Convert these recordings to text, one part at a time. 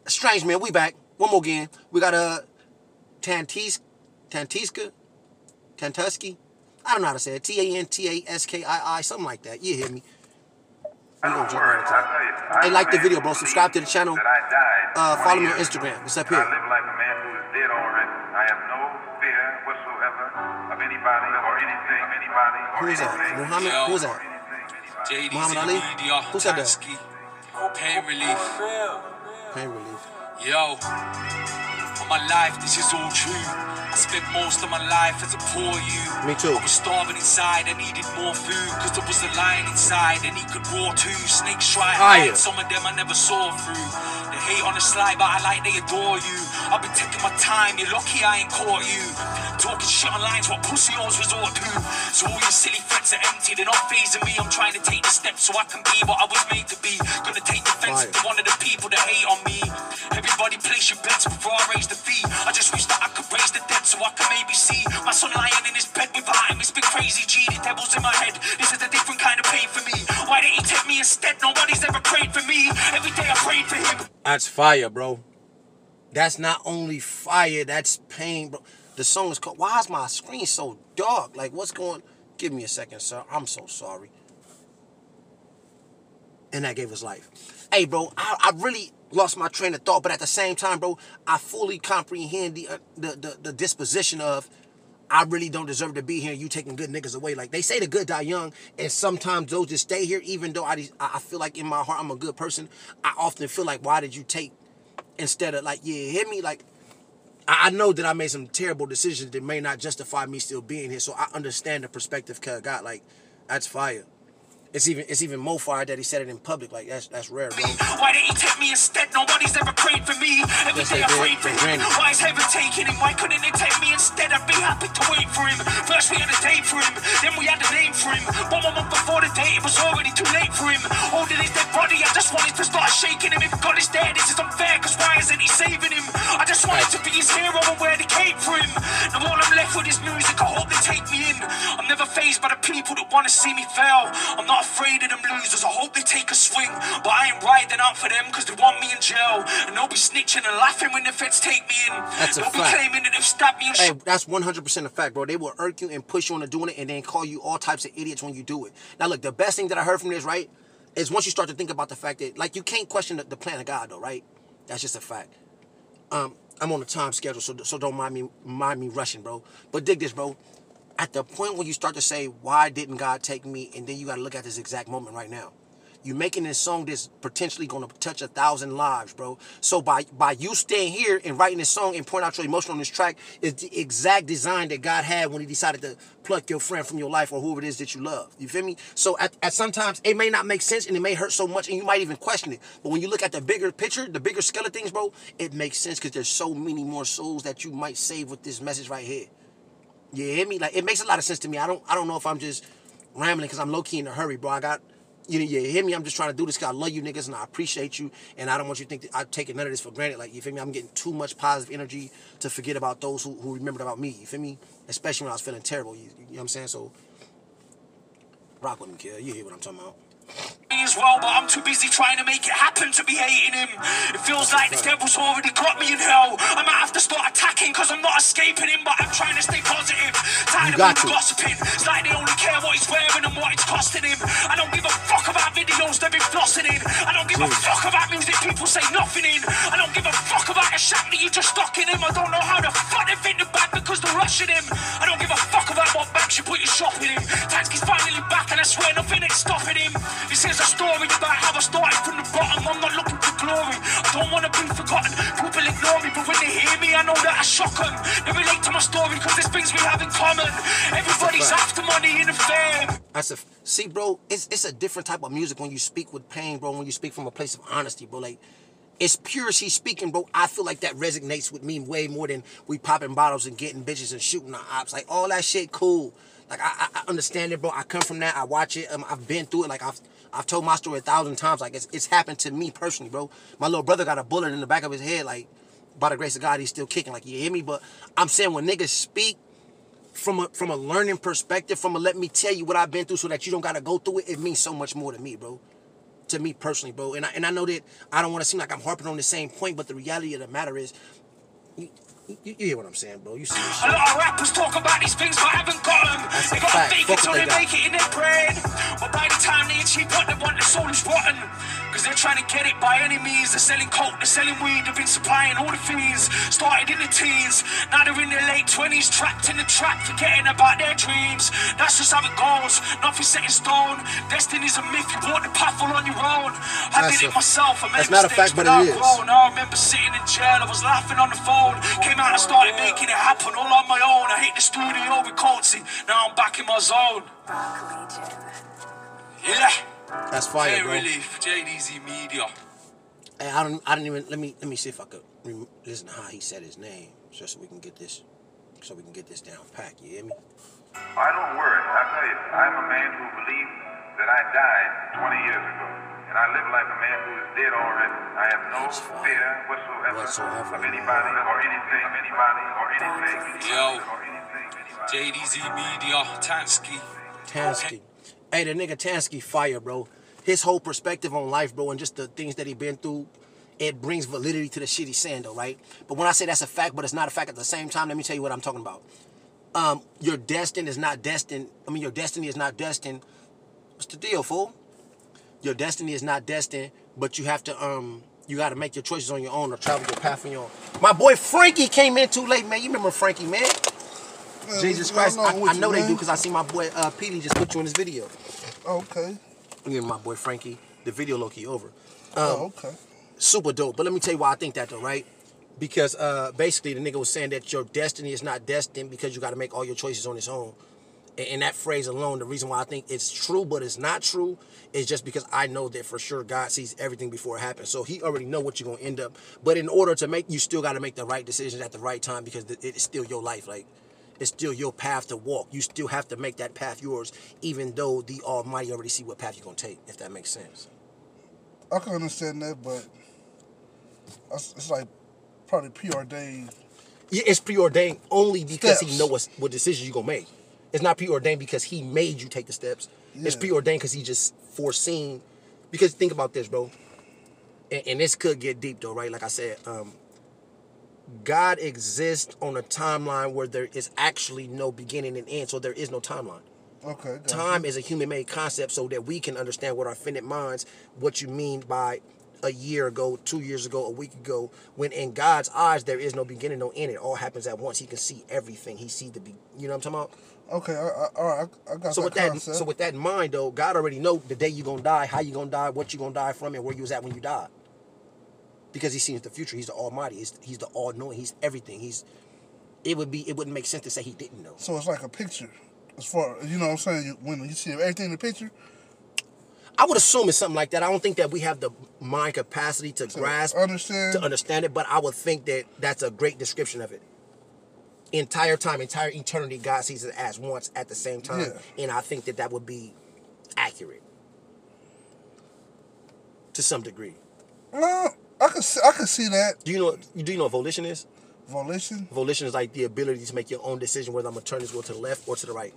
Strange, man. We back. One more again. We got a Tantskii. Tantskii. I don't know how to say it. Tantskii, something like that. You hear me? We gonna jump right into that. Hey, like the video, bro. Subscribe to the channel. Follow me on Instagram. It's up here. I live like a man who is dead already. I have no fear whatsoever of anybody or anything. Who is that? Muhammad? Who is that? Muhammad Ali? Who said that? Pain relief. Pain relief. Yo, for my life, this is all true. I spent most of my life as a poor youth. Me too. I was starving inside, I needed more food, cause there was a lion inside and he could roar too. Snakes try to hide, some of them I never saw through. They hate on the slide, but I like they adore you. I've been taking my time, you're lucky I ain't caught you. Talking shit online's what pussy always resort to. So all your silly threats are empty, they're not phasing me. I'm trying to take the steps so I can be what I was made to be. Gonna take defense to one of the people that hate on me. Everybody place your bets before I raise the fee. I just wish that I could raise the dead so I can maybe see my son lying in his bed without him. It's been crazy, G, the devil's in my head. This is a different kind of pain for me. Why didn't he take me instead? Nobody's ever prayed for me. Every day I prayed for him. That's fire, bro. That's not only fire, that's pain, bro. The song is called, why is my screen so dark? Like, what's going, give me a second, sir. I'm so sorry. And that gave us life. Hey, bro, I really lost my train of thought, but at the same time, bro, I fully comprehend the disposition of, I really don't deserve to be here, you taking good niggas away. Like, they say the good die young, and sometimes those just stay here, even though I feel like in my heart I'm a good person. I often feel like, why did you take, instead of like, yeah, hit me, like, I know that I made some terrible decisions that may not justify me still being here, so I understand the perspective cuz got, like, that's fire. It's even more fire that he said it in public. Like, that's rare, bro. Why didn't he take me instead? Nobody's ever prayed for me. Every day I prayed for him. Why is heaven taking him? Why couldn't it take me instead? I'd be happy to wait for him. First we had a date for him, then we had a name for him. 1 month before the date, it was already too late for him. Holding his dead body, I just wanted to start shaking him. If God is there, this is unfair, cause why isn't he saving him? I just wanted to be his hero and wear the cape for him. Now all I'm left with is music, I hope they take me in. I'm never fazed by the people that wanna see me fail. I'm not afraid of them losers, I hope they take a swing. But I ain't riding out for them cause they want me in jail. And they'll be snitching and laughing when the feds take me in. That's a they'll fact. Be claiming that they've stabbed me and hey, that's 100% a fact, bro. They will irk you and push you into doing it and then call you all types of idiots when you do it. Now look, the best thing that I heard from this, right, is once you start to think about the fact that, like, you can't question the plan of God though, right? That's just a fact. I'm on a time schedule, so don't mind me rushing, bro. But dig this, bro. At the point when you start to say, why didn't God take me? And then you got to look at this exact moment right now. You making this song that's potentially going to touch 1,000 lives, bro. So by you staying here and writing this song and point out your emotion on this track is the exact design that God had when he decided to pluck your friend from your life or whoever it is that you love. You feel me? So at sometimes it may not make sense and it may hurt so much and you might even question it. But when you look at the bigger picture, the bigger scale of things, bro, it makes sense because there's so many more souls that you might save with this message right here. You hear me? Like, it makes a lot of sense to me. I don't know if I'm just rambling because I'm low-key in a hurry, bro. You hear me? I'm just trying to do this because I love you niggas and I appreciate you. And I don't want you to think that I'm taking none of this for granted. Like, you feel me? I'm getting too much positive energy to forget about those who remembered about me. You feel me? Especially when I was feeling terrible. You know what I'm saying? So, rock with me, kid. You hear what I'm talking about? As well, but I'm too busy trying to make it happen to be hating him. It feels like the devil's already got me in hell. I might have to start attacking because I'm not escaping him, but I'm trying to stay positive. Tired of people gossiping. It's like they only care what he's wearing and what it's costing him. I don't give a fuck about videos they've been flossing in. I don't give a fuck about music people say nothing in. I don't give a fuck about a shack that you just stuck in him. I don't know how the fuck they think they're bad because they're rushing him. I don't give a fuck about what bags you put your shop in him. Tantskii's finally back and I swear nothing ain't stopping him. This is a story about how I started from the bottom. I'm not looking for glory, I don't want to be forgotten. People ignore me, but when they hear me, I know that I shock them. They relate to my story because there's things we have in common. Everybody's after money and fame. See, bro, it's a different type of music when you speak with pain, bro, when you speak from a place of honesty, bro. Like, it's pure as he's speaking, bro. I feel like that resonates with me way more than we popping bottles and getting bitches and shooting our ops. Like, all that shit, cool. Like, I understand it, bro. I come from that. I watch it. I've been through it. Like, I've told my story 1,000 times. Like, it's happened to me personally, bro. My little brother got a bullet in the back of his head. Like, by the grace of God, he's still kicking. Like, you hear me? But I'm saying when niggas speak from a learning perspective, from a let me tell you what I've been through so that you don't got to go through it, it means so much more to me, bro. to me personally, bro. And I know that I don't want to seem like I'm harping on the same point, but the reality of the matter is, you hear what I'm saying, bro. You see this shit. A lot of rappers talk about these things but haven't got them. That's They a gotta fact. fake Fuck it till what they they got. make it in their brain. But by the time they achieve what they want, their soul is rotten. Cause they're trying to get it by any means. They're selling coke, they're selling weed, they've been supplying all the fiends. Started in the teens, now they're in their late 20s, trapped in the trap, forgetting about their dreams. That's just how it goes, nothing set in stone. Destiny's a myth, you walk the path all on your own. I did it myself, I made that's not a mistakes, fact, but I've it is. grown. I remember sitting in jail, I was laughing on the phone. Came out and started making it happen all on my own. I hit the studio with Coatsy, now I'm back in my zone. Yeah. That's fire, Hey, bro. Relief, JDZ Media. Hey, I don't even let me see if I could listen to how he said his name, just so we can get this down packed. You hear me? I don't worry. I tell you, I'm a man who believes that I died 20 years ago. And I live like a man who is dead already. I have no fear whatsoever of anybody or anything. Yo, JDZ Media, Tantskii. Tantskii. Hey, the nigga Tantskii fire, bro. His whole perspective on life, bro, and just the things that he been through, it brings validity to the shit he's saying, though, right? But when I say that's a fact, but it's not a fact at the same time, let me tell you what I'm talking about. Your destiny is not destined. Your destiny is not destined. What's the deal, fool? Your destiny is not destined, but you have to, you got to make your choices on your own or travel your path on your own. My boy Frankie came in too late, man. You remember Frankie, man? Jesus Christ. I know they do because I see my boy Petey just put you in this video. Okay. You know my boy Frankie. The video low-key over. Okay. Super dope. But let me tell you why I think that, though, right? Because basically the nigga was saying that your destiny is not destined because you got to make all your choices on its own. And that phrase alone, the reason why I think it's true but it's not true is just because I know that for sure God sees everything before it happens. So he already know what you're going to end up. But in order to make, you still got to make the right decisions at the right time because it's still your life. Like, it's still your path to walk. You still have to make that path yours, even though the Almighty already see what path you're going to take, if that makes sense. I can understand that, but it's like probably preordained. Yeah, it's preordained only because Steps. he knows what decisions you're going to make. It's not preordained because he made you take the steps. Yeah. It's preordained because he just foreseen. Because think about this, bro. And this could get deep, though, right? Like I said, God exists on a timeline where there is actually no beginning and end, so there is no timeline. Okay. Time is a human-made concept so that we can understand with our finite minds what you mean by a year ago, 2 years ago, a week ago, when in God's eyes there is no beginning, no end. It all happens at once. He can see everything. He sees you know what I'm talking about? Okay, all right, I got so that concept. So with that in mind, though, God already know the day you're going to die, how you're going to die, what you're going to die from, and where you was at when you died. Because he sees the future. He's the Almighty. He's the all-knowing. He's everything. It wouldn't make sense to say he didn't know. So it's like a picture. As far, you know what I'm saying? When you see everything in the picture? I would assume it's something like that. I don't think that we have the mind capacity to grasp, to understand it, but I would think that that's a great description of it. Entire time, entire eternity, God sees it as once at the same time. Yeah. And I think that would be accurate. To some degree. Well, I could see that. Do you know what volition is? Volition? Volition is like the ability to make your own decision whether I'm going to turn this wheel to the left or to the right.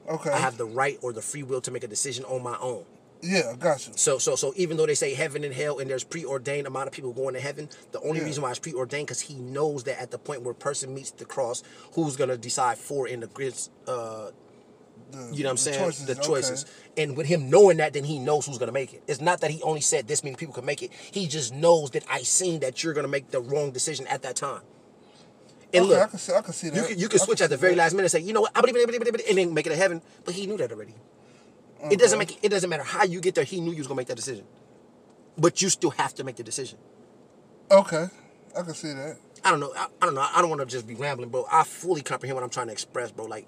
Okay. I have the right or the free will to make a decision on my own. Yeah, I got you. So even though they say heaven and hell and there's preordained amount of people going to heaven, the only reason why it's preordained because he knows that at the point where a person meets the cross, who's going to decide for in the grids, you know what I'm saying? The choices. Okay. And with him knowing that, then he knows who's going to make it. It's not that he only said this many people can make it. He just knows that I seen that you're going to make the wrong decision at that time. And okay, look, I can see that. You can switch at the very last minute and say, you know what, and then make it to heaven. But he knew that already. Okay. It doesn't matter how you get there. He knew you was gonna make that decision, but you still have to make the decision. Okay, I can see that. I don't know. I don't want to just be rambling, bro. I fully comprehend what I'm trying to express, bro. Like,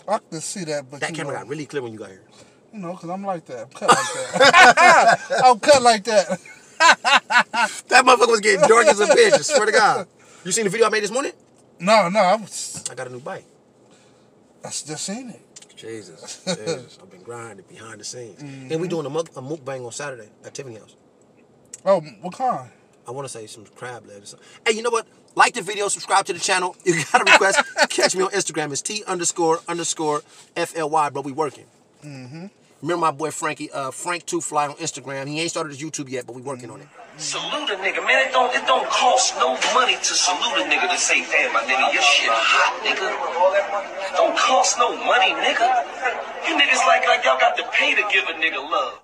I can see that, but that camera got really clear when you got here. You know, cause I'm like that. I'm cut like that. I'm cut like that. That motherfucker was getting dark as a bitch. I swear to God. You seen the video I made this morning? No, I got a new bike. I just seen it. Jesus. I've been grinding behind the scenes. And we doing a mukbang on Saturday at Tiffany House. Oh, what kind? I want to say some crab legs or something. Hey, you know what? Like the video, subscribe to the channel. You got a request, catch me on Instagram. It's T___FLY, bro. We working. Remember my boy Frankie, Frank 2 Fly on Instagram. He ain't started his YouTube yet, but we working on it. Salute a nigga, man. It don't cost no money to salute a nigga to say, damn, my nigga, your shit hot, nigga. Don't cost no money, nigga. You niggas like y'all got to pay to give a nigga love.